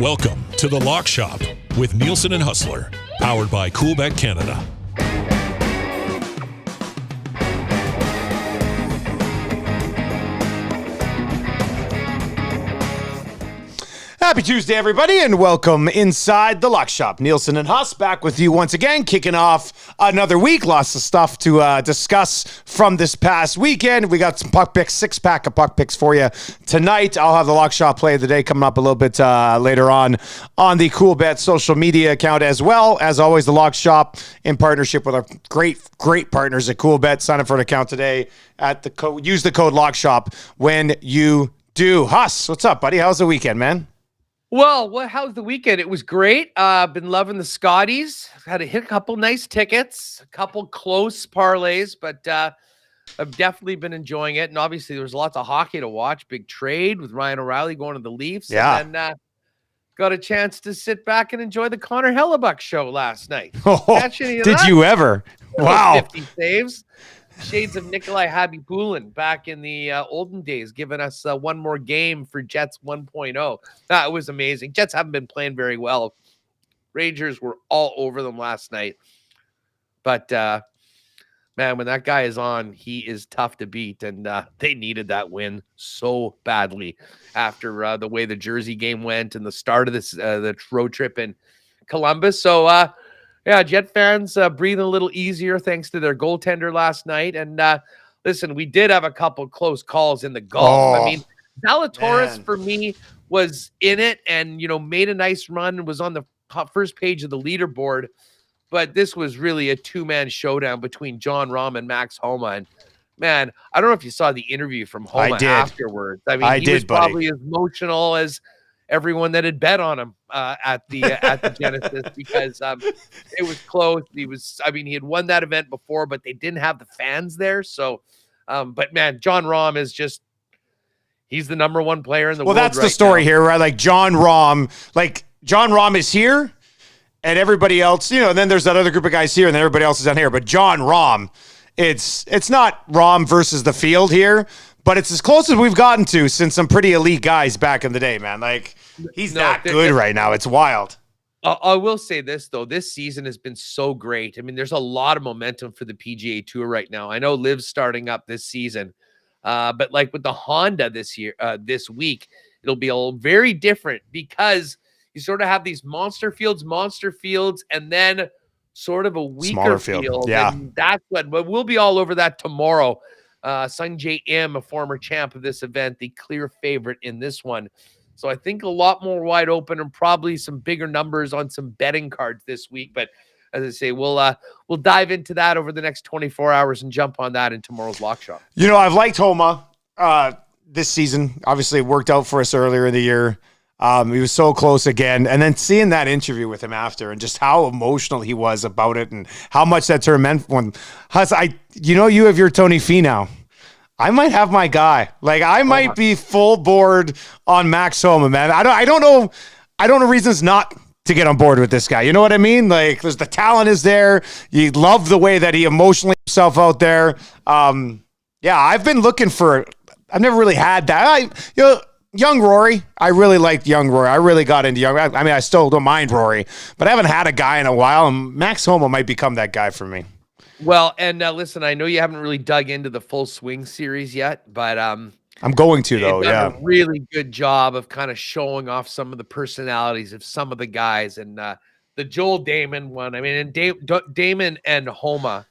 Welcome to The Lock Shop with Nielsen and Hustler, powered by Coolbet Canada. Happy Tuesday, everybody, and welcome inside the Lock Shop. Nielsen and Hus back with you once again, kicking off another week. Lots of stuff to discuss from this past weekend. We got some puck picks, six-pack of puck picks for you tonight. I'll have the Lock Shop play of the day coming up a little bit later on the Coolbet social media account as well. As always, the Lock Shop in partnership with our great partners at Coolbet. Sign up for an account today at the code. Use the code LOCKSHOP when you do. Hus, what's up, buddy? How's the weekend, man? Well, how's the weekend? It was great. Been loving the Scotties. Had to hit a couple nice tickets, a couple close parlays, but I've definitely been enjoying it. And obviously, there was lots of hockey to watch. Big trade with Ryan O'Reilly going to the Leafs. Yeah. And then got a chance to sit back and enjoy the Connor Hellebuck show last night. Did you ever? Wow. 50 saves. Shades of Nikolai Habibulin back in the olden days, giving us one more game for Jets 1.0. That was amazing. Jets haven't been playing very well. Rangers were all over them last night. But, man, when that guy is on, he is tough to beat. And they needed that win so badly after the way the Jersey game went and the start of this the road trip in Columbus. So, yeah, Jet fans breathing a little easier thanks to their goaltender last night. And listen, we did have a couple close calls in the golf. Oh, I mean, Zalatoris man. for me was in it and, made a nice run and was on the first page of the leaderboard. But this was really a two-man showdown between Jon Rahm and Max Homa. And, man, I don't know if you saw the interview from Homa afterwards. I mean, he was probably as emotional as everyone that had bet on him at the Genesis because it was close. He had won that event before, but they didn't have the fans there. So, but man, Jon Rahm is he's the number one player in the world. Well, that's the story here, right? Like Jon Rahm is here and everybody else, and then there's that other group of guys here and then everybody else is down here. But Jon Rahm, it's not Rahm versus the field here, but it's as close as we've gotten to since some pretty elite guys back in the day, man. Like, he's not good right now. It's wild. I will say this, though. This season has been so great. I mean, there's a lot of momentum for the PGA Tour right now. I know Liv's starting up this season, but like with the Honda this week, it'll be very different because you sort of have these monster fields, and then sort of a weaker field. Yeah. And that's but we'll be all over that tomorrow. Sungjae Im, a former champ of this event, the clear favorite in this one. So I think a lot more wide open and probably some bigger numbers on some betting cards this week. But as I say, we'll dive into that over the next 24 hours and jump on that in tomorrow's Lock Shop. I've liked Homa this season. Obviously, it worked out for us earlier in the year. He was so close again. And then seeing that interview with him after and just how emotional he was about it and how much that term meant for him. Hus, you have your Tony Fee now. I might have my guy. Like, I might be full board on Max Homa, man. I don't know reasons not to get on board with this guy. You know what I mean? Like, the talent is there. You love the way that he emotionally himself out there. Yeah, I've been looking for. I've never really had that. Young Rory. I really liked young Rory. I really got into young. I mean, I still don't mind Rory, but I haven't had a guy in a while, and Max Homa might become that guy for me. Well, and listen, I know you haven't really dug into the Full Swing series yet, but I'm going to, though. Yeah, a really good job of kind of showing off some of the personalities of some of the guys, and the Joel Damon one. I mean, and Damon and Homa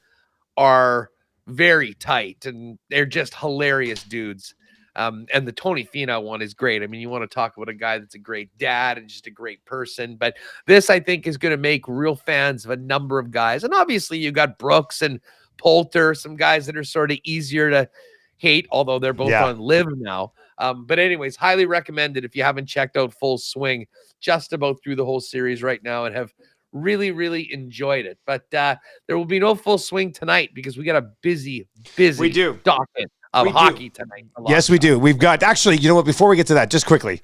are very tight, and they're just hilarious dudes. And the Tony Finau one is great. I mean, you want to talk about a guy that's a great dad and just a great person. But this, I think, is going to make real fans of a number of guys. And obviously, you got Brooks and Poulter, some guys that are sort of easier to hate, although they're both on Live now. But anyways, highly recommended if you haven't checked out Full Swing, just about through the whole series right now and have really, really enjoyed it. But there will be no Full Swing tonight because we got a busy docket of hockey tonight. Yes, we do. We've got, actually, you know what, before we get to that, just quickly,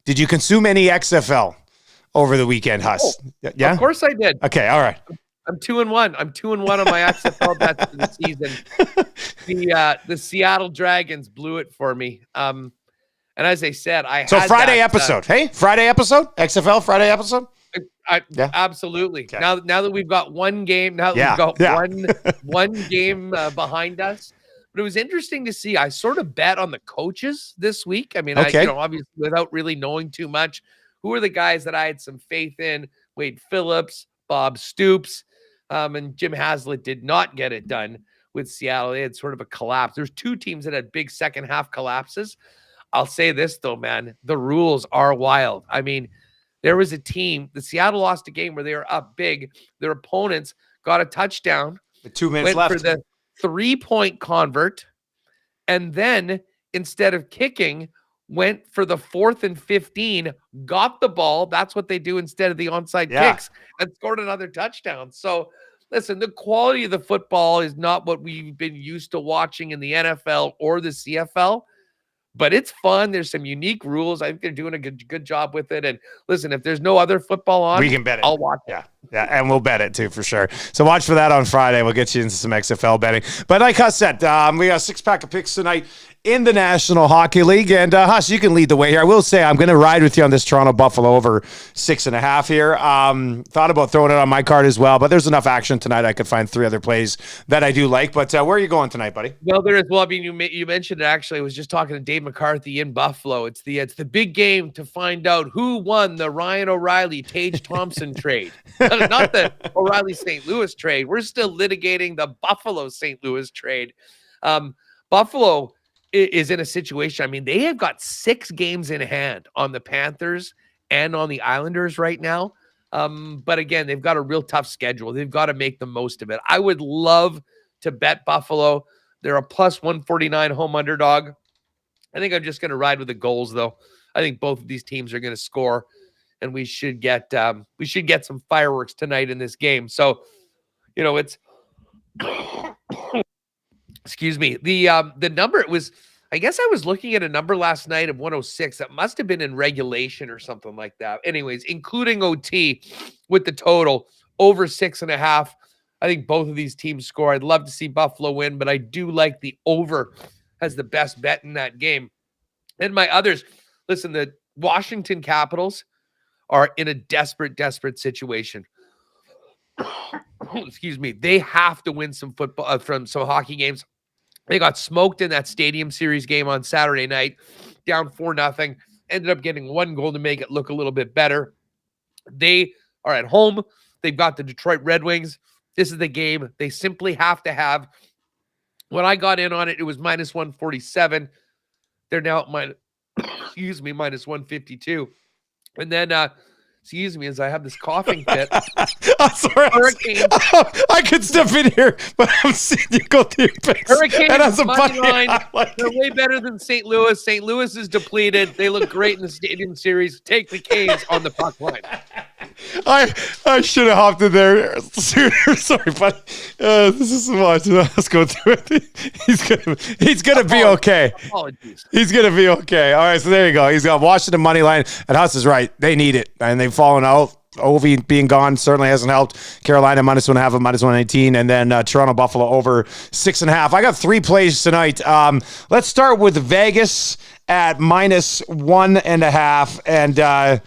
did you consume any XFL over the weekend, Hus? Yeah? Of course I did. Okay, all right. I'm 2-1. I'm 2-1 on my XFL bets for the season. The Seattle Dragons blew it for me. And as I said, Friday episode. Hey, Friday episode? XFL Friday episode? Yeah. Absolutely. Okay. Now that we've got one game, we've got one game behind us. But it was interesting to see. I sort of bet on the coaches this week. I mean, obviously without really knowing too much, who are the guys that I had some faith in? Wade Phillips, Bob Stoops, and Jim Haslett did not get it done with Seattle. They had sort of a collapse. There's two teams that had big second half collapses. I'll say this though, man, the rules are wild. I mean, there was a team, the Seattle lost a game where they were up big. Their opponents got a touchdown. With 2 minutes left. For the 3-point convert. And then instead of kicking, went for the 4th and 15, got the ball. That's what they do instead of the onside kicks, and scored another touchdown. So listen, the quality of the football is not what we've been used to watching in the NFL or the CFL. But it's fun. There's some unique rules. I think they're doing a good job with it. And listen, if there's no other football on, we can bet it. I'll watch it. Yeah, and we'll bet it too for sure. So watch for that on Friday. We'll get you into some XFL betting. But like Hus said, we got a 6-pack of picks tonight in the National Hockey League. And Hus, you can lead the way here. I will say I'm going to ride with you on this Toronto Buffalo over 6.5 here. Thought about throwing it on my card as well, but there's enough action tonight. I could find 3 other plays that I do like. But where are you going tonight, buddy? Well, there is. Well, I mean, you mentioned it actually. I was just talking to Dave McCarthy in Buffalo. It's the big game to find out who won the Ryan O'Reilly Tage Thompson trade. Not the O'Reilly St. Louis trade. We're still litigating the Buffalo St. Louis trade. Buffalo is in a situation. I mean, they have got 6 games in hand on the Panthers and on the Islanders right now. But again, they've got a real tough schedule. They've got to make the most of it. I would love to bet Buffalo. They're a plus 149 home underdog. I think I'm just going to ride with the goals, though. I think both of these teams are going to score, and we should get some fireworks tonight in this game. So, it's excuse me. The number, it was, I guess I was looking at a number last night of 106. That must have been in regulation or something like that. Anyways, including OT with the total over 6.5. I think both of these teams score. I'd love to see Buffalo win, but I do like the over as the best bet in that game. And my others, listen, the Washington Capitals are in a desperate situation. Excuse me. They have to win some football from some hockey games. They got smoked in that Stadium Series game on Saturday night, down 4-0. Ended up getting 1 goal to make it look a little bit better. They are at home. They've got the Detroit Red Wings. This is the game they simply have to have. When I got in on it, it was minus 147. They're now at minus 152. And then, excuse me, as I have this coughing fit. I'm sorry. Hurricanes. I could step in here, but I'm seeing you go through your picks. Hurricanes money line. They're way better than St. Louis. St. Louis is depleted. They look great in the Stadium Series. Take the Canes on the puck line. I should have hopped in there sooner. Sorry, but this is so much. Let's go through it. He's gonna be okay. Apologies. He's gonna be okay. All right, so there you go. He's got Washington money line, and Hus is right. They need it, and they've fallen out. Ovi being gone certainly hasn't helped. Carolina minus 1.5, minus 119, and then Toronto Buffalo over 6.5. I got 3 plays tonight. Let's start with Vegas at minus 1.5, and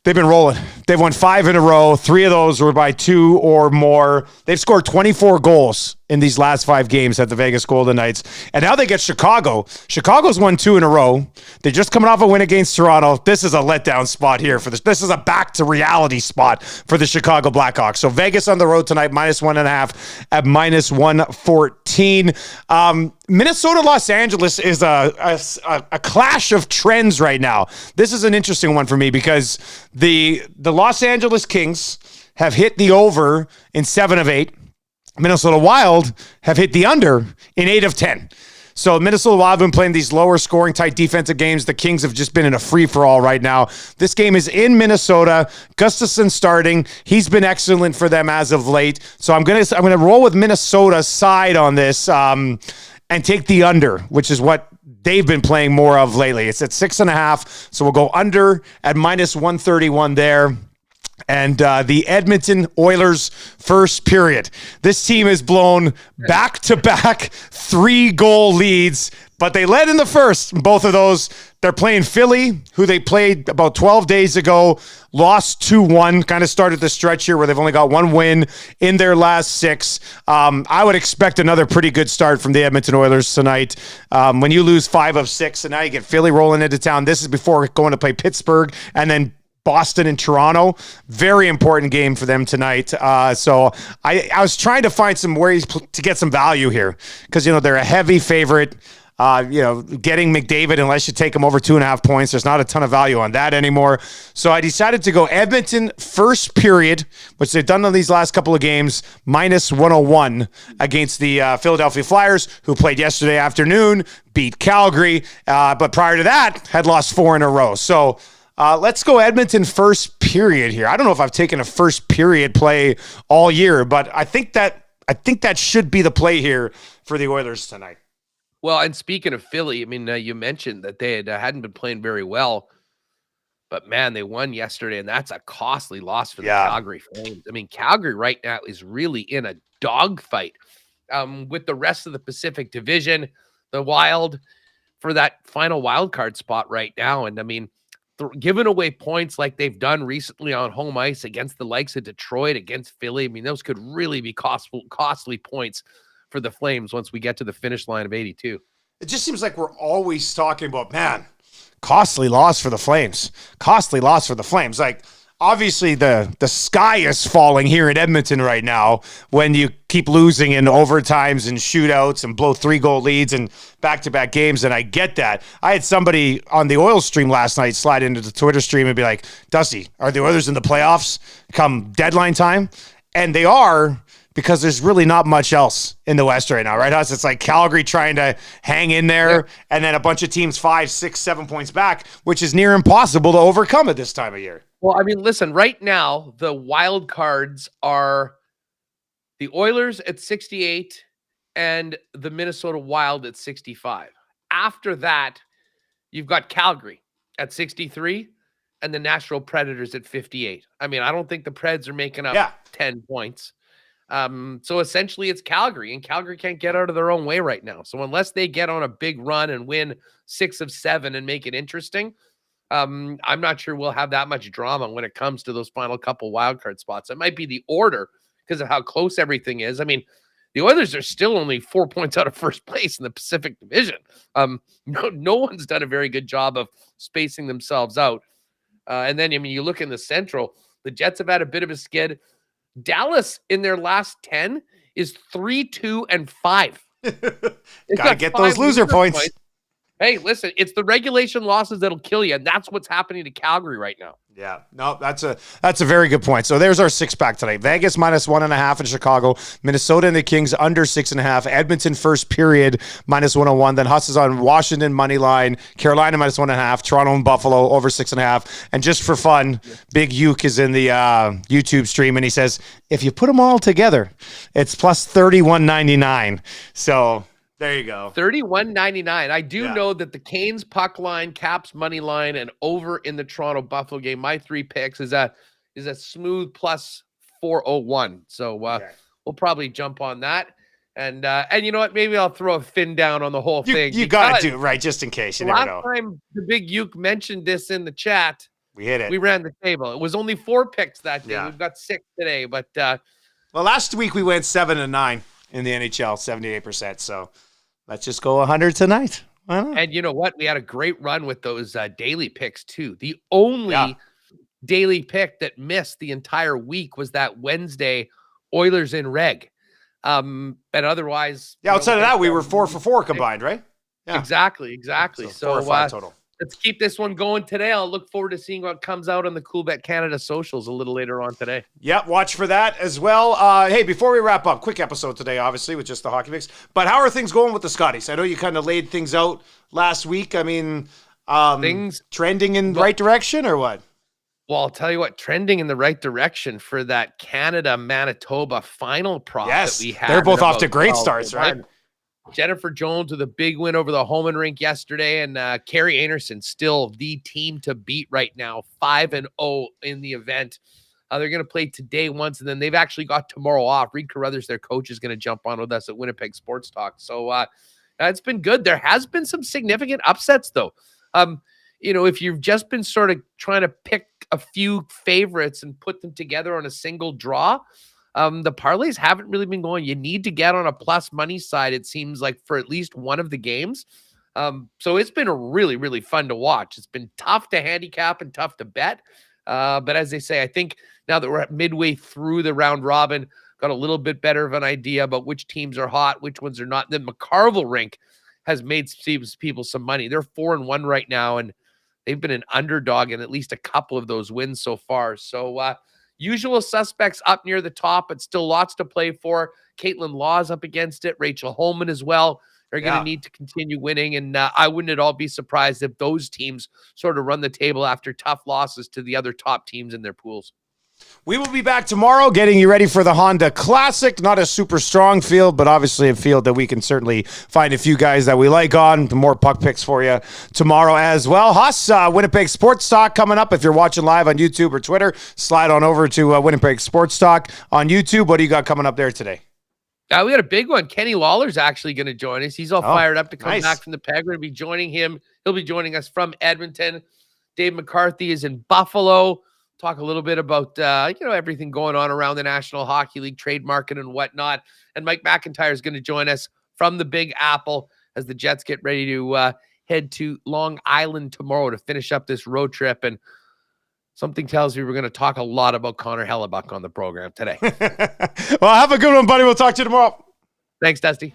they've been rolling. They've won 5 in a row. 3 of those were by 2 or more. They've scored 24 goals in these last 5 games at the Vegas Golden Knights. And now they get Chicago. Chicago's won 2 in a row. They're just coming off a win against Toronto. This is a letdown spot here for this. This is a back to reality spot for the Chicago Blackhawks. So Vegas on the road tonight, minus 1.5 at minus 114. Minnesota, Los Angeles is a clash of trends right now. This is an interesting one for me because the Los Angeles Kings have hit the over in 7 of 8. Minnesota Wild have hit the under in 8 of 10. So Minnesota Wild have been playing these lower scoring, tight defensive games. The Kings have just been in a free-for-all right now. This game is in Minnesota. Gustafsson starting. He's been excellent for them as of late. So I'm gonna roll with Minnesota's side on this and take the under, which is what they've been playing more of lately. It's at 6.5. So we'll go under at minus 131 there. and the Edmonton Oilers first period. This team has blown back-to-back 3-goal leads, but they led in the first. Both of those, they're playing Philly, who they played about 12 days ago, lost 2-1, kind of started the stretch here where they've only got one win in their last 6. I would expect another pretty good start from the Edmonton Oilers tonight. When you lose 5 of 6, and now you get Philly rolling into town, this is before going to play Pittsburgh and then Boston and Toronto. Very important game for them tonight. So I was trying to find some ways to get some value here because, they're a heavy favorite. Getting McDavid, unless you take him over 2.5 points, there's not a ton of value on that anymore. So I decided to go Edmonton first period, which they've done on these last couple of games, minus 101 against the Philadelphia Flyers, who played yesterday afternoon, beat Calgary, but prior to that had lost 4 in a row. So let's go Edmonton first period here. I don't know if I've taken a first period play all year, but I think that should be the play here for the Oilers tonight. Well, and speaking of Philly, I mean, you mentioned that they hadn't been playing very well, but man, they won yesterday, and that's a costly loss for the Calgary Flames. I mean, Calgary right now is really in a dogfight with the rest of the Pacific Division, the Wild, for that final wild card spot right now. And I mean, giving away points like they've done recently on home ice against the likes of Detroit, against Philly, I mean, those could really be costly points for the Flames once we get to the finish line of 82. It just seems like we're always talking about, man, costly loss for the Flames. Costly loss for the Flames. Like, obviously the sky is falling here in Edmonton right now when you keep losing in overtimes and shootouts and blow 3-goal leads and back-to-back games, and I get that. I had somebody on the Oil stream last night slide into the Twitter stream and be like, Dusty, are the Oilers in the playoffs come deadline time? And they are, because there's really not much else in the West right now, right, Hus? It's like Calgary trying to hang in there, and then a bunch of teams 5, 6, 7 points back, which is near impossible to overcome at this time of year. Well, I mean, listen, right now, the wild cards are the Oilers at 68 and the Minnesota Wild at 65. After that, you've got Calgary at 63 and the Nashville Predators at 58. I mean, I don't think the Preds are making up 10 points. So essentially it's Calgary, and Calgary can't get out of their own way right now. So unless they get on a big run and win 6 of 7 and make it interesting, I'm not sure we'll have that much drama when it comes to those final couple wildcard spots. It might be the order because of how close everything is. I mean, the Oilers are still only 4 points out of first place in the Pacific Division. No one's done a very good job of spacing themselves out. And then, I mean, you look in the Central, the Jets have had a bit of a skid. Dallas in their last 10 is 3-2-5. Gotta get those loser points. Hey, listen, it's the regulation losses that'll kill you, and that's what's happening to Calgary right now. Yeah, no, that's a very good point. So there's our 6-pack tonight. Vegas minus 1.5 in Chicago. Minnesota and the Kings under 6.5. Edmonton first period minus 101. Then Hus is on Washington money line. Carolina minus 1.5. Toronto and Buffalo over 6.5. And just for fun, Big Uke is in the YouTube stream, and he says if you put them all together, it's plus 31.99. So there you go. 31.99. I do know that the Canes puck line, Caps money line, and over in the Toronto Buffalo game, my 3 picks is a smooth plus 401. So we'll probably jump on that. And you know what? Maybe I'll throw a fin down on the whole thing. You got to do right, just in case. You never know. Last time the Big Uke mentioned this in the chat, we hit it. We ran the table. It was only 4 picks that day. We've got 6 today. But well, last week we went 7-9 in the NHL, 78%. So let's just go 100 tonight. And you know what? We had a great run with those daily picks, too. The only daily pick that missed the entire week was that Wednesday Oilers in reg. But otherwise... Yeah, outside of that, we were 4 for 4 combined, right? Yeah. Exactly. So 4 or 5 total. Let's keep this one going today. I'll look forward to seeing what comes out on the CoolBet Canada socials a little later on today. Yeah, watch for that as well. Hey, before we wrap up, quick episode today, obviously, with just the hockey mix. But how are things going with the Scotties? I know you kind of laid things out last week. I mean, things trending in the right direction or what? Well, I'll tell you what, trending in the right direction for that Canada-Manitoba final prop that we had. They're both off to great starts, right? Jennifer Jones with a big win over the Homan rink yesterday, and Carrie Anderson still the team to beat right now, 5-0 in the event. They're going to play today once, and then they've actually got tomorrow off. Reed Carruthers, their coach, is going to jump on with us at Winnipeg Sports Talk. So it's been good. There has been some significant upsets, though. If you've just been sort of trying to pick a few favorites and put them together on a single draw, the parlays haven't really been going. You need to get on a plus money side, it seems like, for at least one of the games. So it's been really, really fun to watch. It's been tough to handicap and tough to bet. But as they say, I think now that we're at midway through the round robin, got a little bit better of an idea about which teams are hot, which ones are not. The McCarville rink has made people some money. They're 4-1 right now, and they've been an underdog in at least a couple of those wins so far. So usual suspects up near the top, but still lots to play for. Caitlin Law's up against it. Rachel Holman as well. They're going to need to continue winning, and I wouldn't at all be surprised if those teams sort of run the table after tough losses to the other top teams in their pools. We will be back tomorrow getting you ready for the Honda Classic. Not a super strong field, but obviously a field that we can certainly find a few guys that we like on. More puck picks for you tomorrow as well. Hus, Winnipeg Sports Talk coming up. If you're watching live on YouTube or Twitter, slide on over to Winnipeg Sports Talk on YouTube. What do you got coming up there today? We got a big one. Kenny Lawler's actually going to join us. He's all fired up to come back from the Peg. We're going to be joining him. He'll be joining us from Edmonton. Dave McCarthy is in Buffalo. Talk a little bit about, everything going on around the National Hockey League, trade market and whatnot. And Mike McIntyre is going to join us from the Big Apple as the Jets get ready to head to Long Island tomorrow to finish up this road trip. And something tells me we're going to talk a lot about Connor Hellebuck on the program today. Well, have a good one, buddy. We'll talk to you tomorrow. Thanks, Dusty.